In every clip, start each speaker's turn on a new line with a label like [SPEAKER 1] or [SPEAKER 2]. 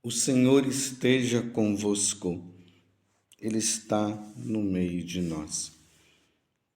[SPEAKER 1] O Senhor esteja convosco, Ele está no meio de nós.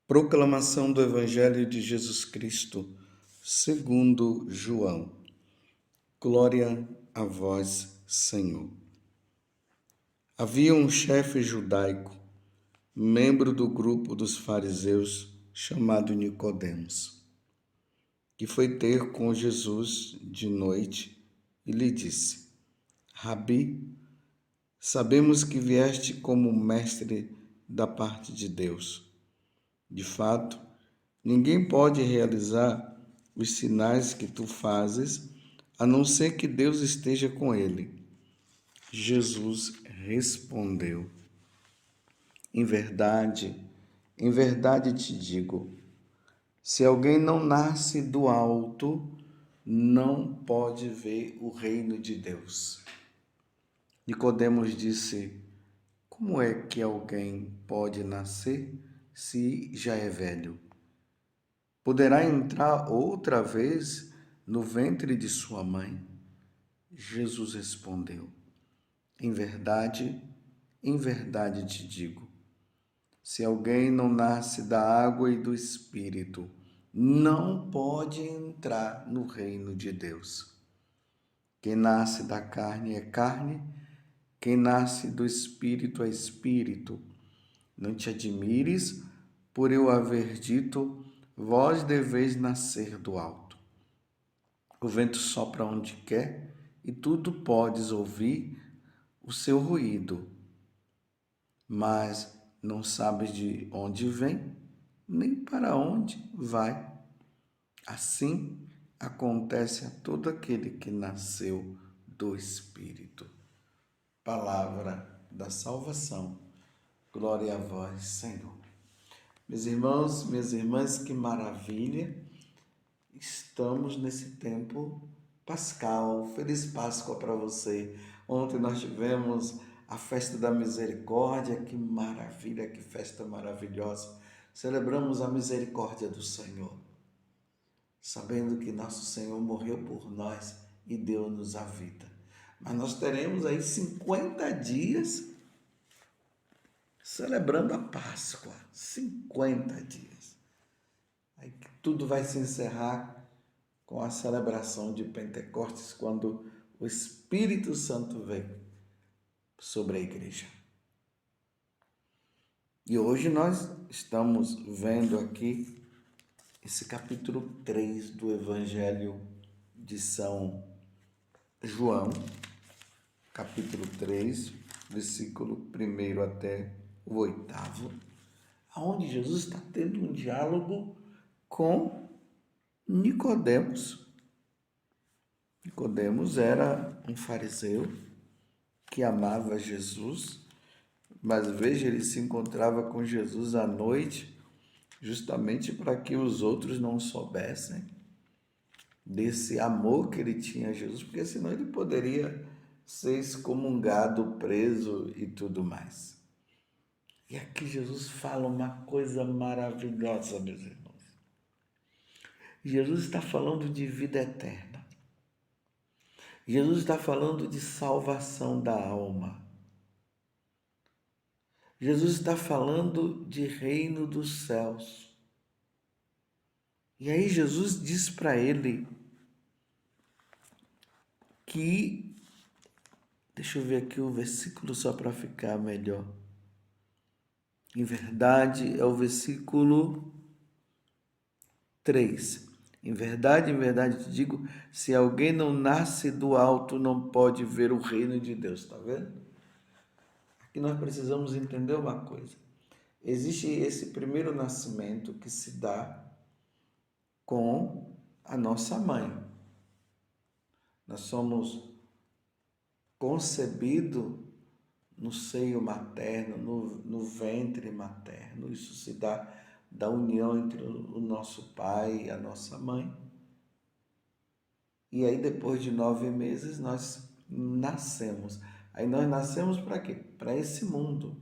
[SPEAKER 1] Proclamação do Evangelho de Jesus Cristo, segundo João. Glória a vós, Senhor. Havia um chefe judaico, membro do grupo dos fariseus, chamado Nicodemos, que foi ter com Jesus de noite e lhe disse: Rabi, sabemos que vieste como mestre da parte de Deus. De fato, ninguém pode realizar os sinais que tu fazes, a não ser que Deus esteja com ele. Jesus respondeu: em verdade te digo, se alguém não nasce do alto, não pode ver o reino de Deus. Nicodemos disse: Como é que alguém pode nascer se já é velho? Poderá entrar outra vez no ventre de sua mãe? Jesus respondeu: em verdade te digo, se alguém não nasce da água e do Espírito, não pode entrar no reino de Deus. Quem nasce da carne é carne, quem nasce do Espírito é Espírito. Não te admires por eu haver dito, vós deveis nascer do alto. O vento sopra onde quer e tudo podes ouvir o seu ruído, mas não sabes de onde vem, nem para onde vai. Assim acontece a todo aquele que nasceu do Espírito. Palavra da salvação. Glória a vós, Senhor. Meus irmãos, minhas irmãs, que maravilha! Estamos nesse tempo pascal. Feliz Páscoa para você. Ontem nós tivemos a festa da misericórdia. Que maravilha, que festa maravilhosa. Celebramos a misericórdia do Senhor, sabendo que nosso Senhor morreu por nós e deu-nos a vida. Mas nós teremos aí 50 dias celebrando a Páscoa. 50 dias. Aí tudo vai se encerrar com a celebração de Pentecostes, quando o Espírito Santo vem sobre a igreja. E hoje nós estamos vendo aqui esse capítulo 3 do Evangelho de São João, capítulo 3, versículo 1 até o 8º, onde Jesus está tendo um diálogo com Nicodemos. Nicodemos era um fariseu que amava Jesus, mas veja, ele se encontrava com Jesus à noite, justamente para que os outros não soubessem desse amor que ele tinha a Jesus, porque senão ele poderia ser excomungado, preso e tudo mais. E aqui Jesus fala uma coisa maravilhosa, meus irmãos. Jesus está falando de vida eterna. Jesus está falando de salvação da alma. Jesus está falando de reino dos céus. E aí Jesus diz para ele que, deixa eu ver aqui o versículo só para ficar melhor. Em verdade, é o versículo 3. Em verdade te digo, se alguém não nasce do alto, não pode ver o reino de Deus. Está vendo? Aqui nós precisamos entender uma coisa. Existe esse primeiro nascimento que se dá com a nossa mãe. Nós somos concebidos no seio materno, no ventre materno. Isso se dá da união entre o nosso pai e a nossa mãe. E aí, depois de 9 meses, nós nascemos. Aí nós nascemos para quê? Para esse mundo.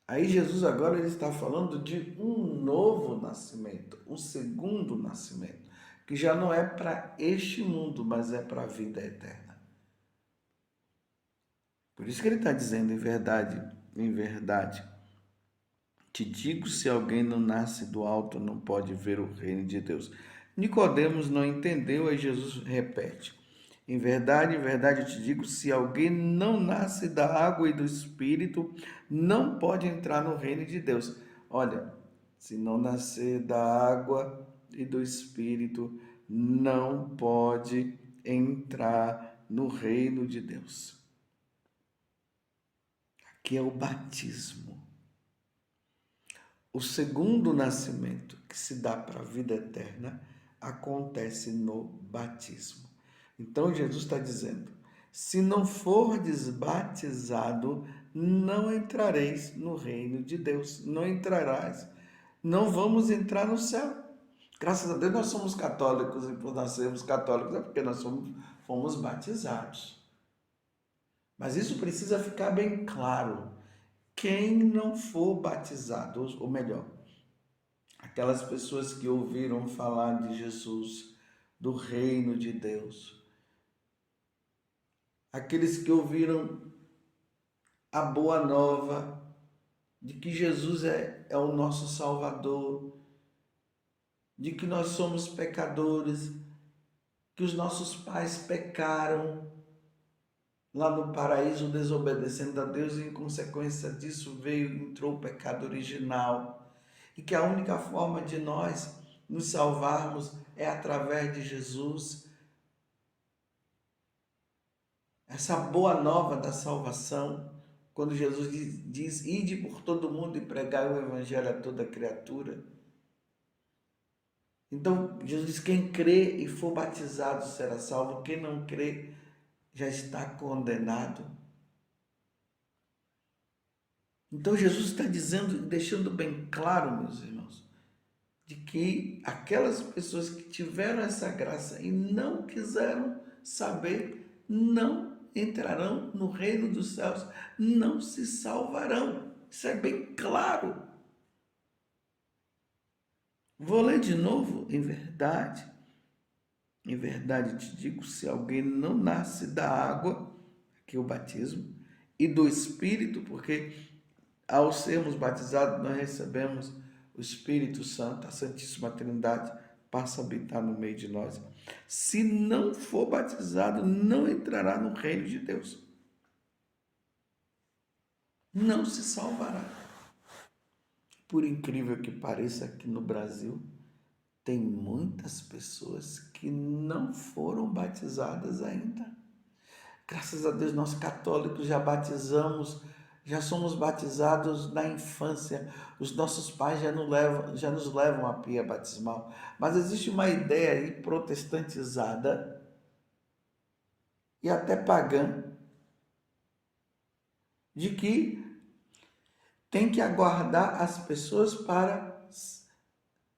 [SPEAKER 1] Aí Jesus agora ele está falando de um novo nascimento, um segundo nascimento, que já não é para este mundo, mas é para a vida eterna. Por isso que ele está dizendo, em verdade, te digo, se alguém não nasce do alto, não pode ver o reino de Deus. Nicodemos não entendeu, aí Jesus repete. Em verdade, eu te digo, se alguém não nasce da água e do Espírito, não pode entrar no reino de Deus. Olha, se não nascer da água e do Espírito, não pode entrar no reino de Deus. Que é o batismo. O segundo nascimento que se dá para a vida eterna acontece no batismo. Então Jesus está dizendo: se não fordes batizado, não entrareis no reino de Deus. Não entrarás. Não vamos entrar no céu. Graças a Deus nós somos católicos, e por nós sermos católicos é porque nós fomos batizados. Mas isso precisa ficar bem claro. Quem não for batizado, ou melhor, aquelas pessoas que ouviram falar de Jesus, do reino de Deus, aqueles que ouviram a boa nova de que Jesus é o nosso Salvador, de que nós somos pecadores, que os nossos pais pecaram lá no paraíso desobedecendo a Deus e em consequência disso entrou o pecado original. E que a única forma de nós nos salvarmos é através de Jesus. Essa boa nova da salvação, quando Jesus diz ide por todo mundo e pregai o evangelho a toda criatura. Então, Jesus diz, quem crê e for batizado será salvo, quem não crê já está condenado. Então, Jesus está dizendo, deixando bem claro, meus irmãos, de que aquelas pessoas que tiveram essa graça e não quiseram saber, não entrarão no reino dos céus, não se salvarão. Isso é bem claro. Vou ler de novo. Em verdade te digo, se alguém não nasce da água, que é o batismo, e do Espírito, porque ao sermos batizados nós recebemos o Espírito Santo, a Santíssima Trindade passa a habitar no meio de nós. Se não for batizado, não entrará no reino de Deus. Não se salvará. Por incrível que pareça, aqui no Brasil, tem muitas pessoas que não foram batizadas ainda. Graças a Deus, nós católicos já somos batizados na infância. Os nossos pais já nos levam à pia batismal. Mas existe uma ideia aí protestantizada e até pagã de que tem que aguardar as pessoas para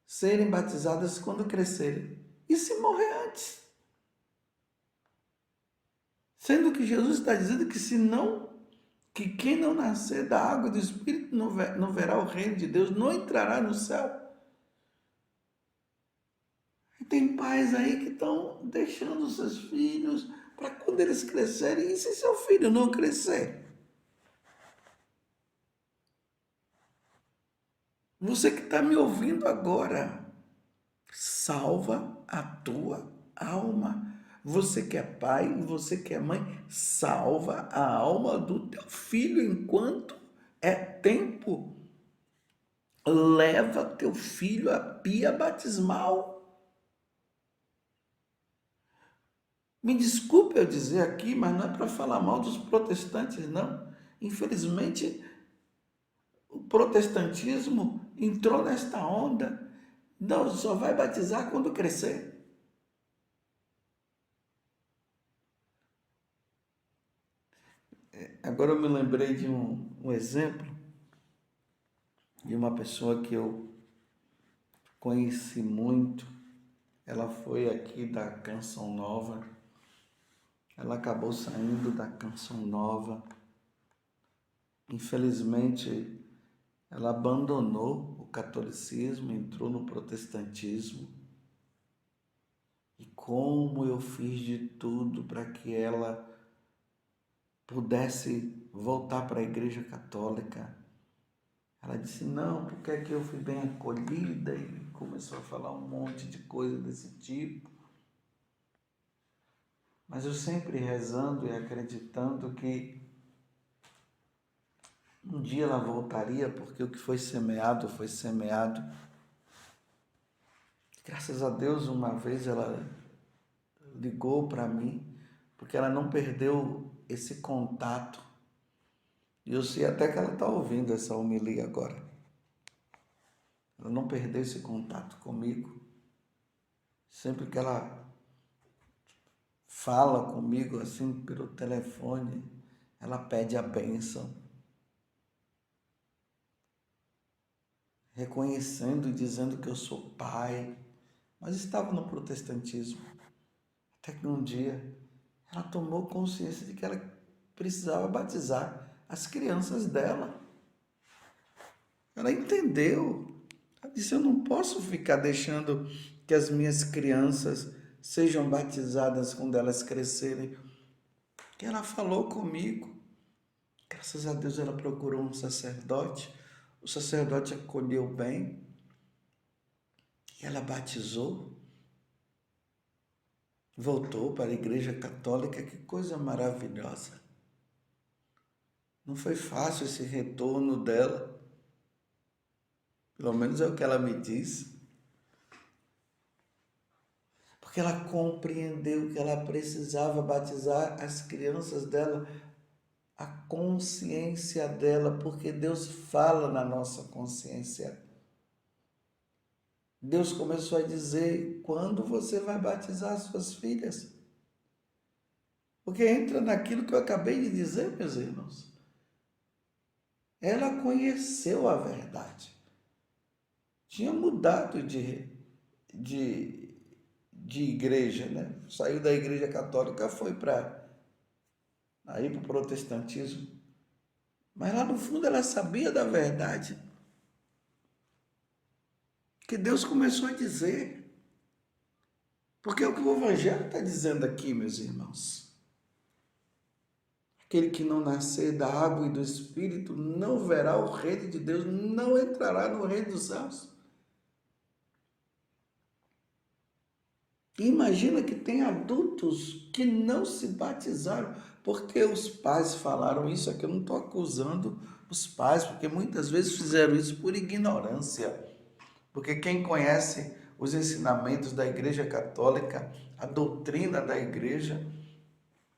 [SPEAKER 1] serem batizadas quando crescerem. E se morrer antes? Sendo que Jesus está dizendo que quem não nascer da água e do Espírito não verá o reino de Deus, não entrará no céu. E tem pais aí que estão deixando seus filhos para quando eles crescerem, e se seu filho não crescer? Você que está me ouvindo agora, salva a tua alma. Você que é pai e você que é mãe, salva a alma do teu filho enquanto é tempo. Leva teu filho à pia batismal. Me desculpe eu dizer aqui, mas não é para falar mal dos protestantes, não. Infelizmente, o protestantismo entrou nesta onda. Não, só vai batizar quando crescer. Agora eu me lembrei de um exemplo de uma pessoa que eu conheci muito. Ela foi aqui da Canção Nova. Ela acabou saindo da Canção Nova. Infelizmente, ela abandonou o catolicismo, entrou no protestantismo. E como eu fiz de tudo para que ela pudesse voltar para a Igreja Católica. Ela disse, não, porque é que eu fui bem acolhida, e começou a falar um monte de coisa desse tipo. Mas eu sempre rezando e acreditando que um dia ela voltaria, porque o que foi semeado foi semeado. Graças a Deus, uma vez ela ligou para mim, porque ela não perdeu esse contato. E eu sei até que ela está ouvindo essa homilia agora. Ela não perdeu esse contato comigo. Sempre que ela fala comigo assim pelo telefone, ela pede a bênção, reconhecendo e dizendo que eu sou pai, mas estava no protestantismo. Até que um dia ela tomou consciência de que ela precisava batizar as crianças dela. Ela entendeu. Ela disse, eu não posso ficar deixando que as minhas crianças sejam batizadas quando elas crescerem. E ela falou comigo. Graças a Deus ela procurou um sacerdote. O sacerdote acolheu bem. E ela batizou. Voltou para a Igreja Católica. Que coisa maravilhosa. Não foi fácil esse retorno dela. Pelo menos é o que ela me diz. Porque ela compreendeu que ela precisava batizar as crianças dela, a consciência dela, porque Deus fala na nossa consciência. Deus começou a dizer, quando você vai batizar suas filhas? Porque entra naquilo que eu acabei de dizer, meus irmãos. Ela conheceu a verdade. Tinha mudado de igreja, né? Saiu da igreja católica, foi para o protestantismo. Mas lá no fundo ela sabia da verdade. Que Deus começou a dizer. Porque é o que o Evangelho está dizendo aqui, meus irmãos. Aquele que não nascer da água e do Espírito não verá o reino de Deus, não entrará no reino dos céus. Imagina que tem adultos que não se batizaram, porque os pais falaram isso. Aqui eu não estou acusando os pais, porque muitas vezes fizeram isso por ignorância. Porque quem conhece os ensinamentos da Igreja Católica, a doutrina da Igreja,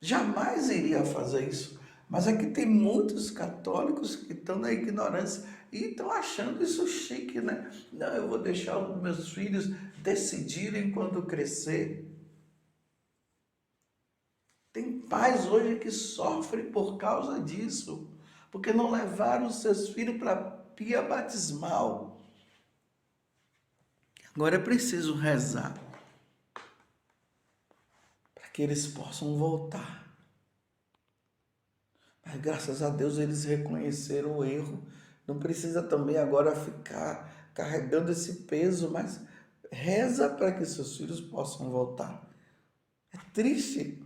[SPEAKER 1] jamais iria fazer isso. Mas aqui tem muitos católicos que estão na ignorância e estão achando isso chique, né? Não, eu vou deixar os meus filhos decidirem quando crescer. Tem pais hoje que sofrem por causa disso, porque não levaram os seus filhos para a pia batismal. Agora é preciso rezar para que eles possam voltar. Mas graças a Deus eles reconheceram o erro. Não precisa também agora ficar carregando esse peso, mas reza para que seus filhos possam voltar. É triste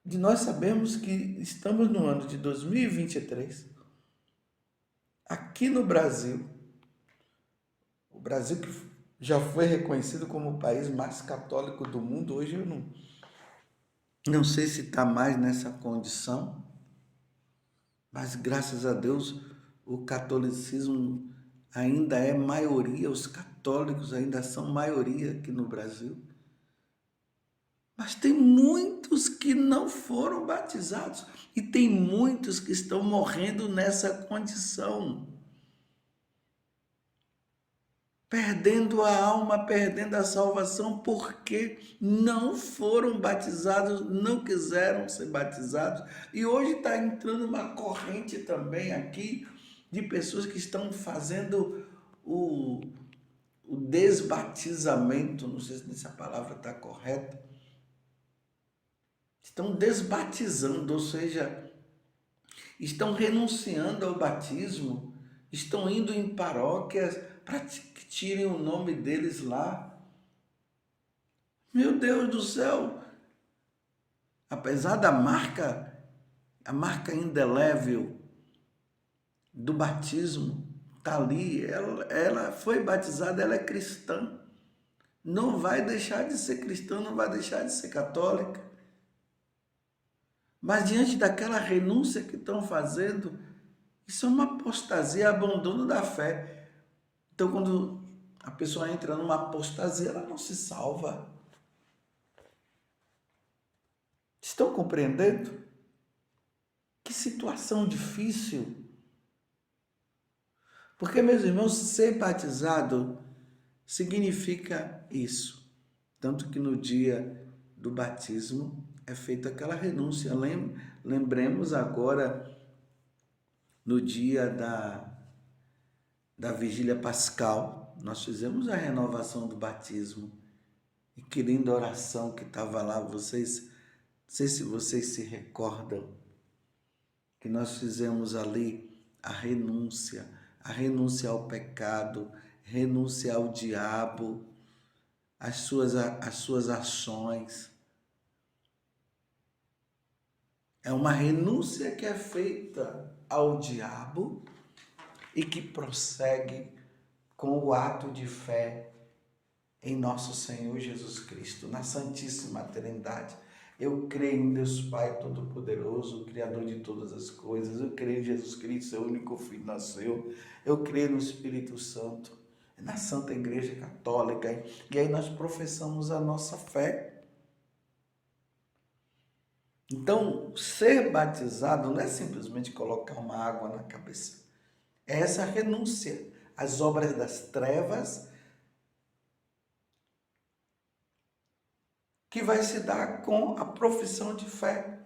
[SPEAKER 1] de nós sabermos que estamos no ano de 2023, aqui no Brasil, o Brasil que já foi reconhecido como o país mais católico do mundo, hoje eu não sei se está mais nessa condição, mas graças a Deus o catolicismo ainda é maioria, os católicos ainda são maioria aqui no Brasil. Mas tem muitos que não foram batizados e tem muitos que estão morrendo nessa condição. Perdendo a alma, perdendo a salvação, porque não foram batizados, não quiseram ser batizados. E hoje está entrando uma corrente também aqui de pessoas que estão fazendo o desbatizamento, não sei se essa palavra está correta. Estão desbatizando, ou seja, estão renunciando ao batismo, estão indo em paróquias para que tirem o nome deles lá. Meu Deus do céu! apesar da a marca indelével do batismo está ali, ela foi batizada, ela é cristã. Não vai deixar de ser cristã, não vai deixar de ser católica. Mas diante daquela renúncia que estão fazendo, isso é uma apostasia, abandono da fé. Então, quando a pessoa entra numa apostasia, ela não se salva. Estão compreendendo? Que situação difícil. Porque, meus irmãos, ser batizado significa isso. Tanto que no dia do batismo é feita aquela renúncia. Lembremos agora, no dia da vigília pascal, nós fizemos a renovação do batismo. E que linda oração que estava lá, vocês, não sei se vocês se recordam, que nós fizemos ali a renúncia ao pecado, renúncia ao diabo, as suas ações. É uma renúncia que é feita ao diabo e que prossegue com o ato de fé em nosso Senhor Jesus Cristo, na Santíssima Trindade. Eu creio em Deus Pai Todo-Poderoso, Criador de todas as coisas. Eu creio em Jesus Cristo, seu único Filho nasceu. Eu creio no Espírito Santo, na Santa Igreja Católica. E aí nós professamos a nossa fé. Então, ser batizado não é simplesmente colocar uma água na cabeça. É essa renúncia às obras das trevas que vai se dar com a profissão de fé.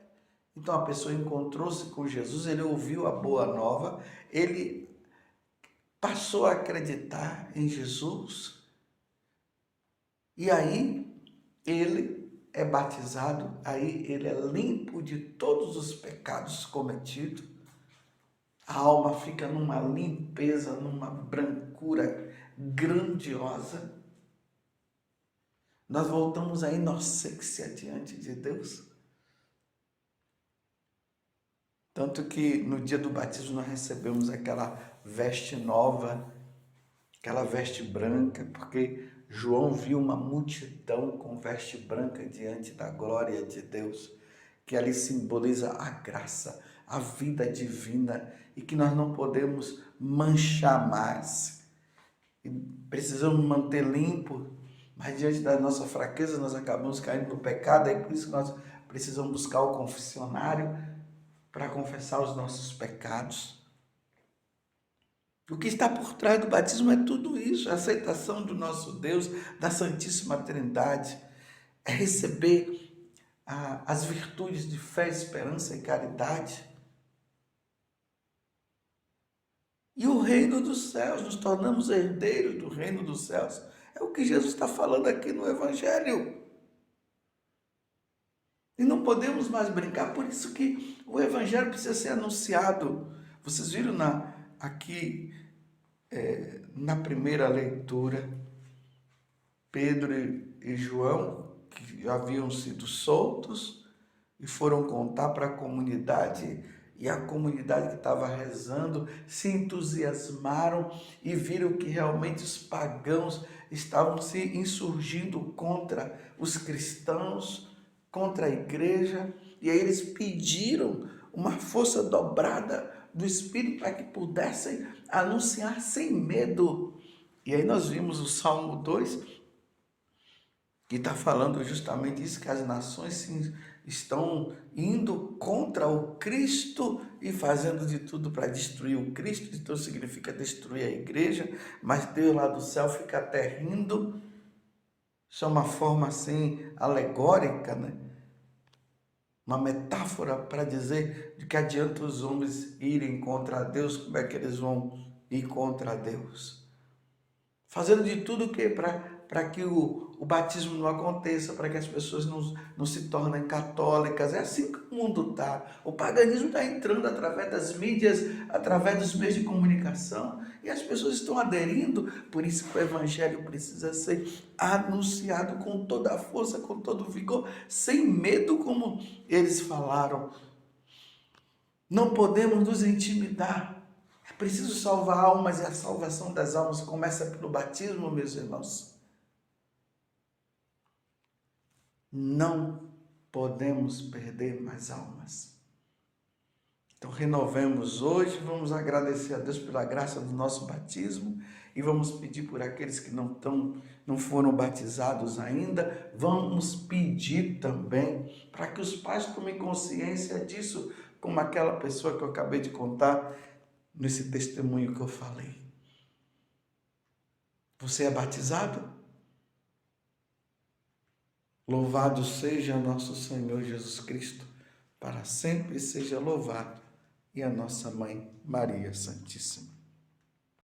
[SPEAKER 1] Então a pessoa encontrou-se com Jesus, ele ouviu a boa nova, ele passou a acreditar em Jesus e aí ele é batizado, aí ele é limpo de todos os pecados cometidos, a alma fica numa limpeza, numa brancura grandiosa. Nós voltamos à inocência diante de Deus. Tanto que no dia do batismo nós recebemos aquela veste nova, aquela veste branca, porque João viu uma multidão com veste branca diante da glória de Deus, que ali simboliza a graça, a vida divina e que nós não podemos manchar mais. E precisamos manter limpo. Mas diante da nossa fraqueza, nós acabamos caindo no pecado, é por isso que nós precisamos buscar o confessionário para confessar os nossos pecados. O que está por trás do batismo é tudo isso, a aceitação do nosso Deus, da Santíssima Trindade, é receber as virtudes de fé, esperança e caridade. E o reino dos céus, nos tornamos herdeiros do reino dos céus. É o que Jesus está falando aqui no Evangelho. E não podemos mais brincar, por isso que o Evangelho precisa ser anunciado. Vocês viram aqui na primeira leitura, Pedro e João, que haviam sido soltos e foram contar para a comunidade, e a comunidade que estava rezando se entusiasmaram e viram que realmente os pagãos estavam se insurgindo contra os cristãos, contra a igreja, e aí eles pediram uma força dobrada do Espírito para que pudessem anunciar sem medo. E aí nós vimos o Salmo 2, que está falando justamente isso, que as nações estão indo contra o Cristo e fazendo de tudo para destruir o Cristo. Então significa destruir a igreja, mas Deus lá do céu fica até rindo. Isso é uma forma assim alegórica, né? Uma metáfora para dizer de que adianta os homens irem contra Deus, como é que eles vão ir contra Deus? Fazendo de tudo que para que o o batismo não aconteça, para que as pessoas não se tornem católicas. É assim que o mundo está. O paganismo está entrando através das mídias, através dos meios de comunicação, e as pessoas estão aderindo. Por isso que o evangelho precisa ser anunciado com toda a força, com todo o vigor, sem medo, como eles falaram. Não podemos nos intimidar. É preciso salvar almas, e a salvação das almas começa pelo batismo, meus irmãos. Não podemos perder mais almas. Então renovemos hoje, vamos agradecer a Deus pela graça do nosso batismo e vamos pedir por aqueles que não foram batizados ainda, vamos pedir também para que os pais tomem consciência disso, como aquela pessoa que eu acabei de contar nesse testemunho que eu falei. Você é batizado? Louvado seja nosso Senhor Jesus Cristo, para sempre seja louvado, e a nossa Mãe Maria Santíssima.